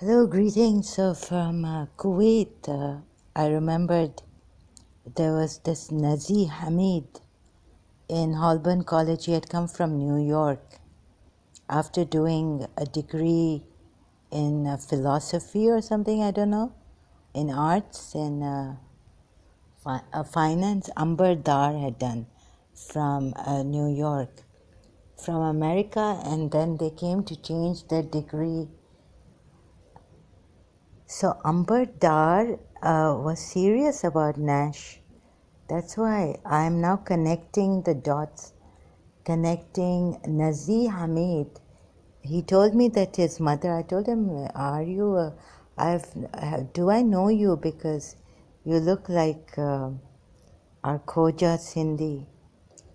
Hello, greetings. So from Kuwait, I remembered there was this Nazi Hamid in Holborn College. He had come from New York after doing a degree in philosophy or something, I don't know, in arts, in finance. Amber Dar had done from New York, from America, and then they came to change their degree. So Amber Dar was serious about Nash. That's why I'm now connecting the dots, connecting Nazi Hamid. He told me that his mother, I told him, are you, do I know you because you look like our Khoja Sindhi,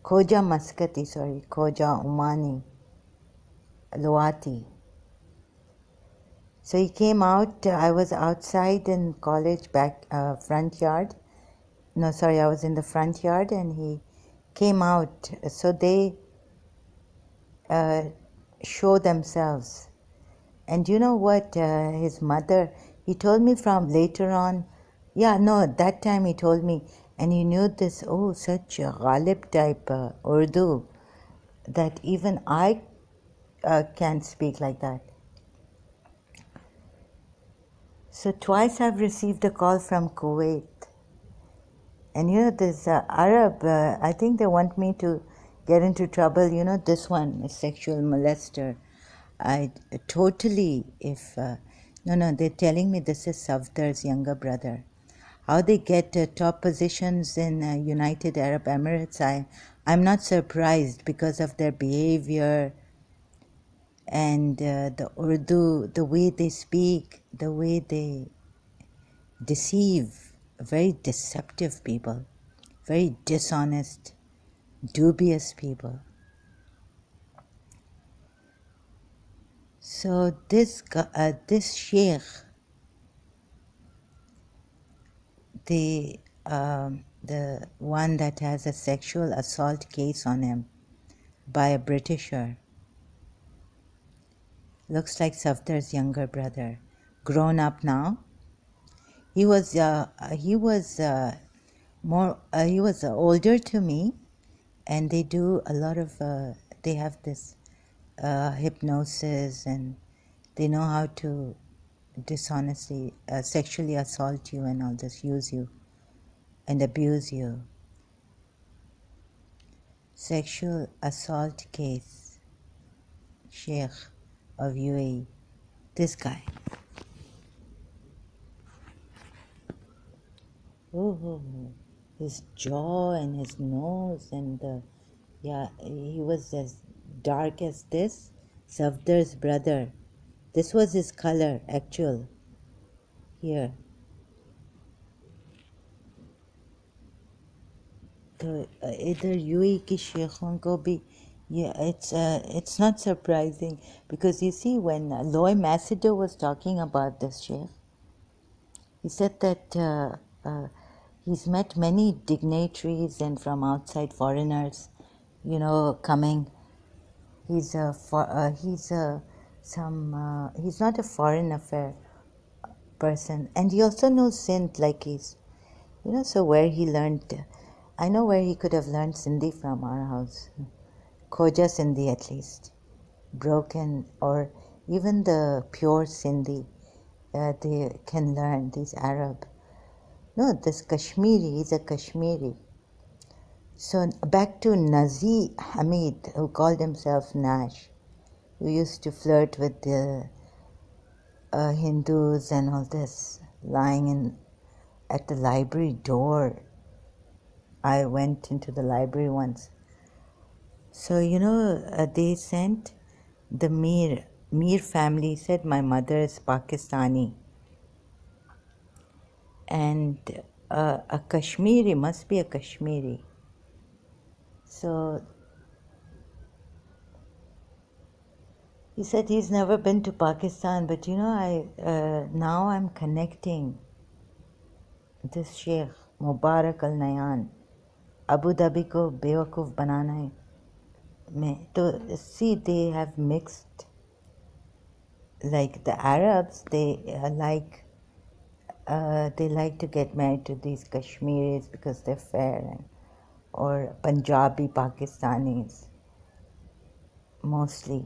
Khoja Maskati, sorry, Khoja Umani, Luati. So he came out, I was outside in college back front yard. No, sorry, I was in the front yard and he came out. So they show themselves. And you know what? His mother, he told me from later on, yeah, no, at that time he told me, and he knew this, such a Ghalib type Urdu that even I can't speak like that. So twice I've received a call from Kuwait. And you know, this Arab, I think they want me to get into trouble. You know, this one, a sexual molester. I totally, if, no, they're telling me this is Safdar's younger brother. How they get top positions in United Arab Emirates, I'm not surprised because of their behavior and the Urdu, the way they speak, the way they deceive, very deceptive people, very dishonest, dubious people. So this sheikh, the one that has a sexual assault case on him by a Britisher, looks like Safdar's younger brother, grown up now. He was older to me, and they do a lot of they have this hypnosis, and they know how to dishonestly sexually assault you and all this, use you and abuse you. Sexual assault case, Sheikh of UAE, this guy. Oh, his jaw and his nose and he was as dark as this. Safdar's brother. This was his color, actual. Here. तो इधर UAE के शेखों को भी it's not surprising because you see when Loy Massiter was talking about this sheikh, he said that he's met many dignitaries and from outside foreigners, you know, coming. He's not a foreign affair person, and he also knows Sindh, like he's, you know, so where he learned. I know where he could have learned Sindhi from our house. Khoja Sindhi at least. Broken, or even the pure Sindhi they can learn, these Arab. No, this Kashmiri, he's a Kashmiri. So back to Nazi Hamid, who called himself Nash, who used to flirt with the Hindus and all this, lying at the library door. I went into the library once. So, you know, they sent the Mir family said my mother is Pakistani. And a Kashmiri must be a Kashmiri. So he said he's never been to Pakistan, but you know, now I'm connecting this Sheikh Mubarak Al Nayan, Abu Dhabi ko बेवकूफ़ बनाना है. तो see, they have mixed like the Arabs, they like to get married to these Kashmiris because they're fair, or Punjabi Pakistanis mostly.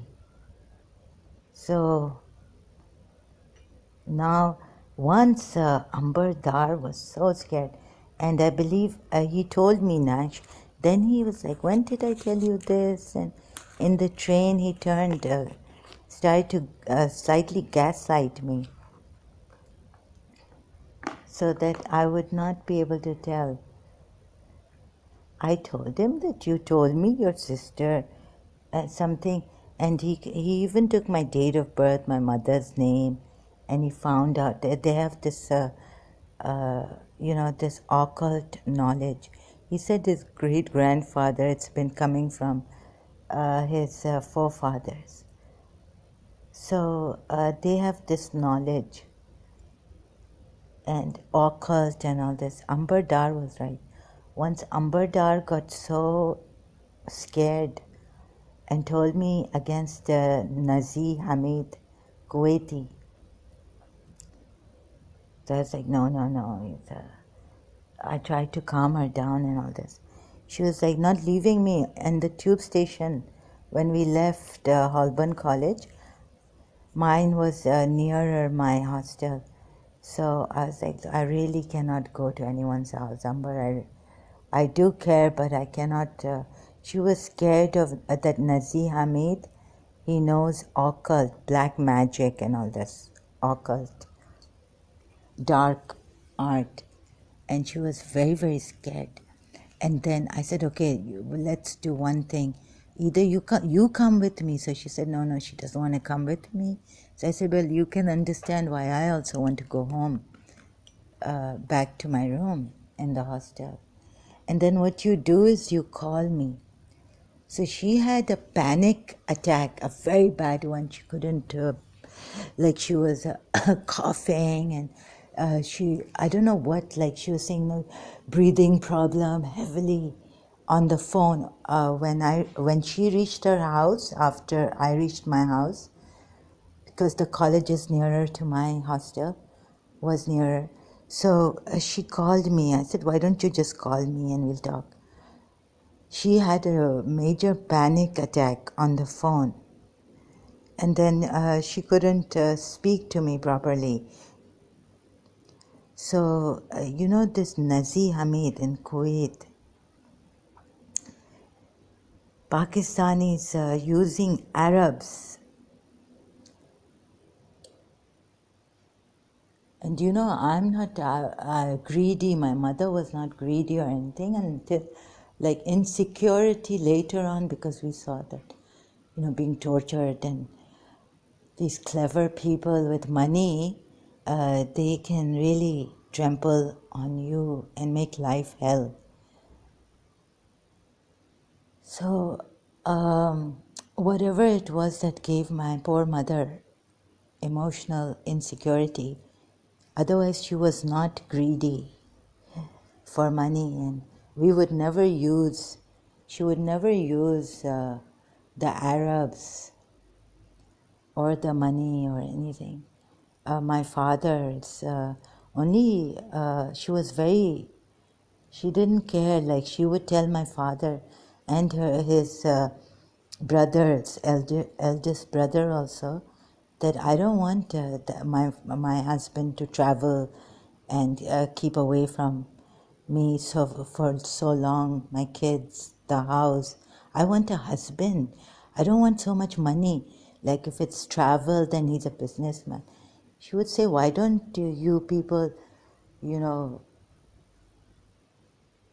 So now, once Ambar Dar was so scared, and I believe he told me, Nash. Then he was like, "When did I tell you this?" And in the train, he started to slightly gaslight me, so that I would not be able to tell. I told him that you told me your sister something, and he even took my date of birth, my mother's name, and he found out that they have this, this occult knowledge. He said his great grandfather, it's been coming from his forefathers. So they have this knowledge and occult and all this. Ambar Dar was right. Once Ambar Dar got so scared and told me against Nazi Hamid Kuwaiti. So I was like, no. I tried to calm her down and all this. She was like not leaving me in the tube station when we left Holborn College. Mine was nearer my hostel. So I was like, I really cannot go to anyone's house, Amber. I do care, but I cannot. She was scared of that Nazi Hamid. He knows occult, black magic, and all this occult, dark art, and she was very, very scared. And then I said, okay, let's do one thing. Either you come with me. So she said, no, she doesn't want to come with me. So I said, well, you can understand why I also want to go home, back to my room in the hostel. And then what you do is you call me. So she had a panic attack, a very bad one. She couldn't, like she was coughing, and I don't know what, like she was saying no breathing problem heavily on the phone. When she reached her house, after I reached my house, because the college is nearer to my hostel, was nearer. So she called me. I said, why don't you just call me and we'll talk. She had a major panic attack on the phone. And then she couldn't speak to me properly. So, this Nazi Hamid in Kuwait, Pakistanis using Arabs. And I'm not greedy. My mother was not greedy or anything until, like, insecurity later on, because we saw that, being tortured, and these clever people with money, they can really trample on you and make life hell. So, whatever it was that gave my poor mother emotional insecurity, otherwise she was not greedy for money, and she would never use the Arabs or the money or anything. My father's she didn't care. Like, she would tell my father and his brothers, eldest brother also, that I don't want my husband to travel and keep away from me for so long, my kids, the house. I want a husband. I don't want so much money. Like, if it's travel, then he's a businessman. She would say, why don't you people,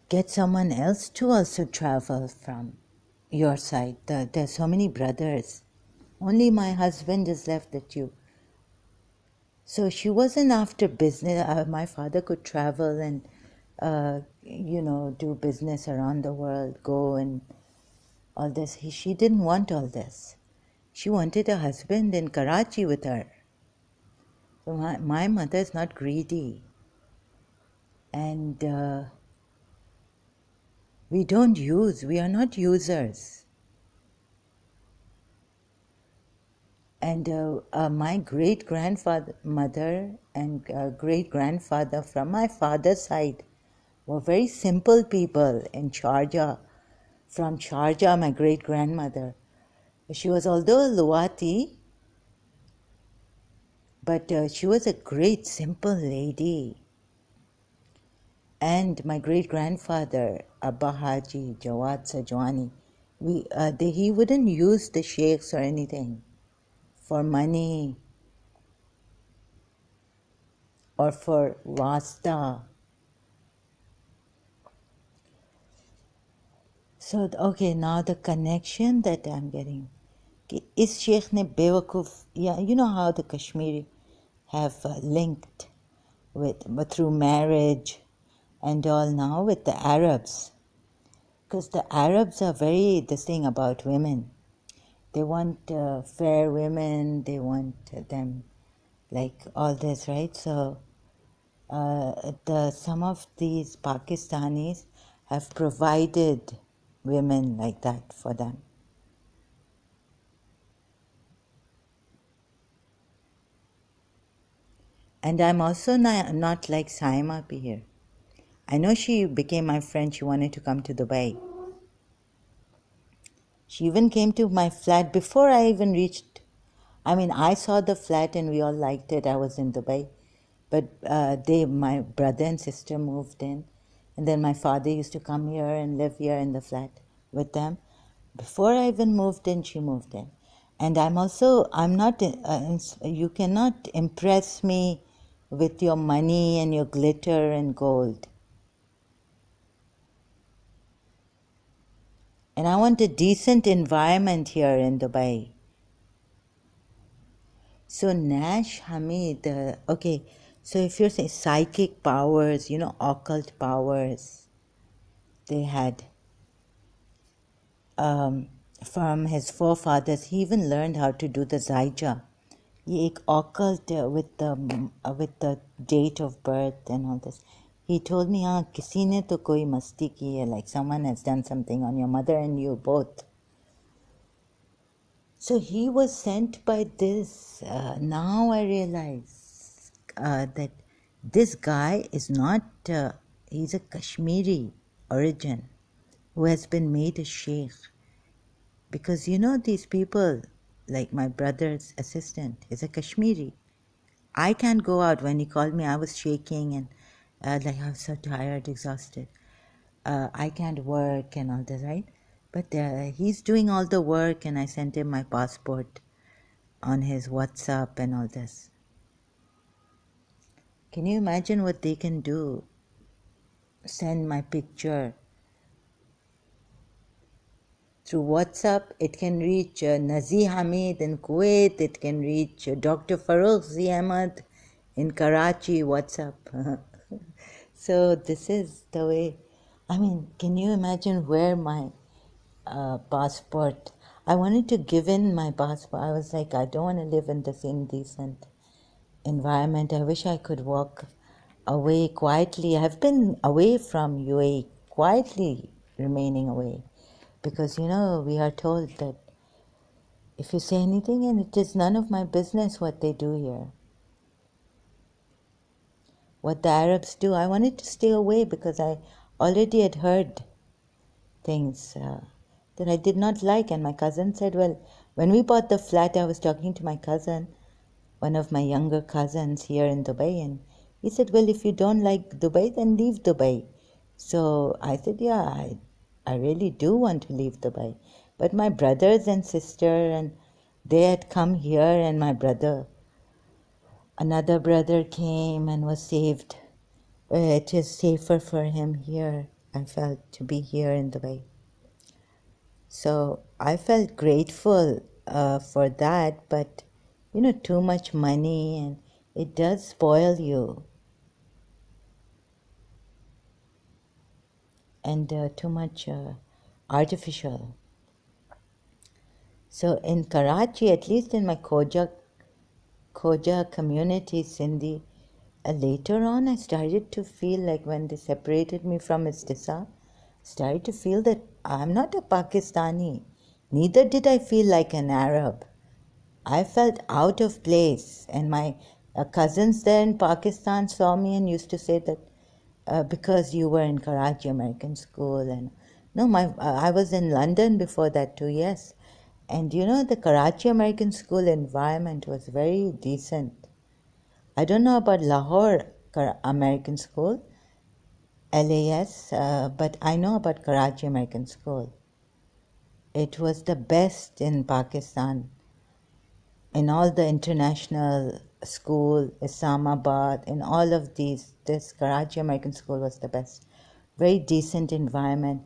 get someone else to also travel from your side? There's so many brothers. Only my husband is left that you. So she wasn't after business. My father could travel and, do business around the world, go and all this. She didn't want all this. She wanted a husband in Karachi with her. So my mother is not greedy. And we are not users. And my great-grandfather and great-grandfather from my father's side were very simple people in Sharjah. From Sharjah, my great-grandmother. She was, although a Luwati, but she was a great simple lady. And my great-grandfather, Abba Haji Jawad Sajwani, he wouldn't use the sheikhs or anything for money or for wasta. So, okay, now the connection that I'm getting. Is Sheikh ne bewakuf, yeah, you know how the Kashmiri have linked but through marriage and all now with the Arabs. Because the Arabs are very this thing about women. They want fair women, they want them like all this, right? So some of these Pakistanis have provided women like that for them. And I'm also not like Saima here. I know she became my friend, she wanted to come to Dubai. She even came to my flat before I even reached. I mean, I saw the flat and we all liked it. I was in Dubai. But my brother and sister moved in. And then my father used to come here and live here in the flat with them. Before I even moved in, she moved in. And I'm not, you cannot impress me with your money and your glitter and gold. And I want a decent environment here in Dubai. So Nash Hamid, okay, so if you're saying psychic powers, occult powers, they had from his forefathers. He even learned how to do the Zaija. ये एक occult with the date of birth and all this. He told me, हाँ किसी ने तो कोई मस्ती की है, like someone has done something on your mother and you both. So he was sent by this. Now I realize that this guy is not, he's a Kashmiri origin who has been made a sheikh. Because these people, like my brother's assistant, is a Kashmiri. I can't go out. When he called me, I was shaking and like I was so tired, exhausted. I can't work and all that, right? But he's doing all the work and I sent him my passport on his WhatsApp and all this. Can you imagine what they can do? Send my picture. Through WhatsApp, it can reach Nazi Hamid in Kuwait, it can reach Dr. Farooq Z. Ahmad in Karachi, WhatsApp. So this is the way. I mean, can you imagine where my passport, I wanted to give in my passport. I was like, I don't want to live in this indecent environment. I wish I could walk away quietly. I've been away from UAE, quietly remaining away. Because, we are told that if you say anything, and it is none of my business what they do here. What the Arabs do. I wanted to stay away because I already had heard things that I did not like. And my cousin said, well, when we bought the flat, I was talking to my cousin, one of my younger cousins here in Dubai, and he said, well, if you don't like Dubai, then leave Dubai. So I said, yeah, I really do want to leave Dubai. But my brothers and sister, and they had come here, and another brother came and was saved. It is safer for him here, I felt, to be here in Dubai. So I felt grateful for that, but too much money and it does spoil you. And too much artificial. So in Karachi, at least in my Khoja community, Sindhi, later on I started to feel like when they separated me from Istisa, started to feel that I'm not a Pakistani. Neither did I feel like an Arab. I felt out of place, and my cousins there in Pakistan saw me and used to say that because you were in Karachi American School, and no, I was in London before that too, yes, and the Karachi American School environment was very decent. I don't know about Lahore American School, LAS, but I know about Karachi American School. It was the best in Pakistan. In all the international school, Islamabad, in all of these, this Karachi American School was the best. Very decent environment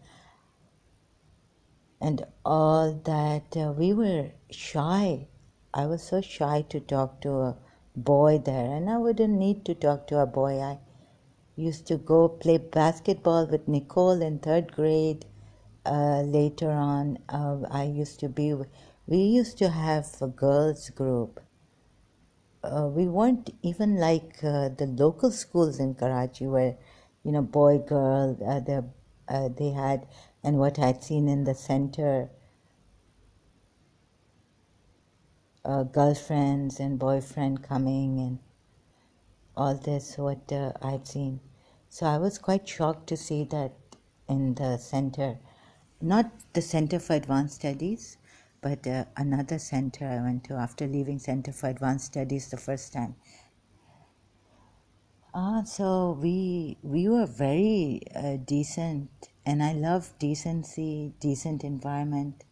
and all that. We were shy. I was so shy to talk to a boy there, and I wouldn't need to talk to a boy. I used to go play basketball with Nicole in third grade. Later on, we used to have a girls' group. We weren't even like the local schools in Karachi where, boy, girl, they had, and what I'd seen in the center, girlfriends and boyfriend coming and all this, what I'd seen. So I was quite shocked to see that in the center, not the Center for Advanced Studies, but another center I went to after leaving Center for Advanced Studies the first time. So we were very decent, and I love decency, decent environment.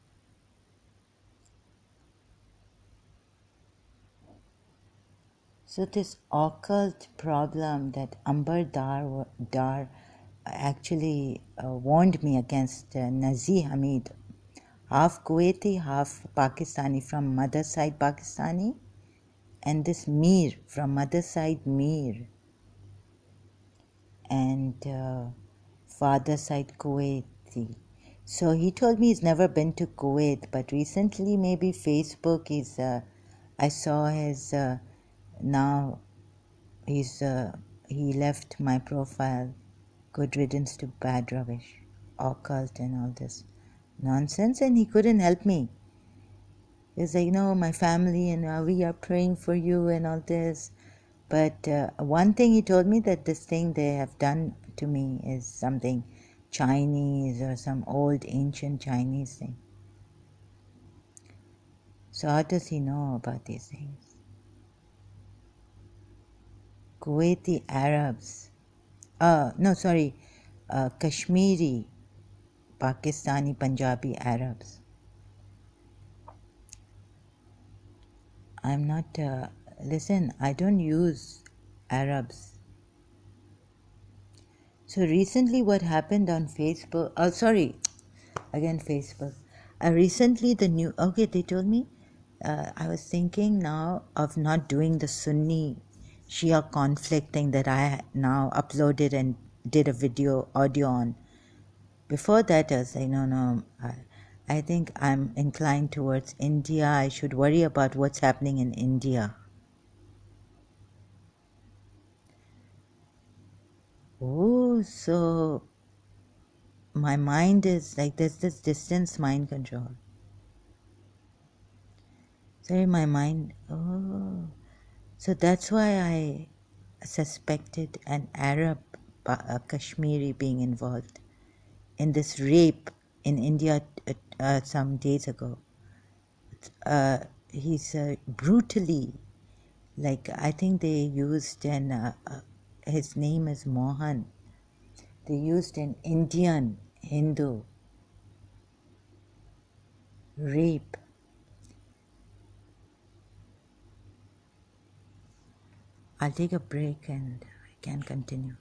So this occult problem that Amber Dar actually warned me against, Nazi Hamid, half Kuwaiti, half Pakistani, from mother side Pakistani, and this Mir from mother side Mir, and father side Kuwaiti. So he told me he's never been to Kuwait, but recently maybe Facebook I saw his now he's he left my profile. Good riddance to bad rubbish, occult and all this nonsense, and he couldn't help me. He's like, my family and we are praying for you and all this. But one thing he told me, that this thing they have done to me is something Chinese or some old ancient Chinese thing. So how does he know about these things? Kuwaiti Arabs. No, sorry. Kashmiri, Pakistani, Punjabi Arabs. I'm not, listen, I don't use Arabs. So recently what happened on Facebook, again Facebook. Recently they told me, I was thinking now of not doing the Sunni Shia conflict thing that I now uploaded and did a audio on. Before that I was like, no, I think I'm inclined towards India. I should worry about what's happening in India. Oh, so my mind is like, there's this distance mind control. Sorry, my mind. Oh, so that's why I suspected an Arab, Kashmiri, being involved in this rape in India some days ago. He's brutally, like, I think they used his name is Mohan. They used an Indian Hindu rape. I'll take a break and I can continue.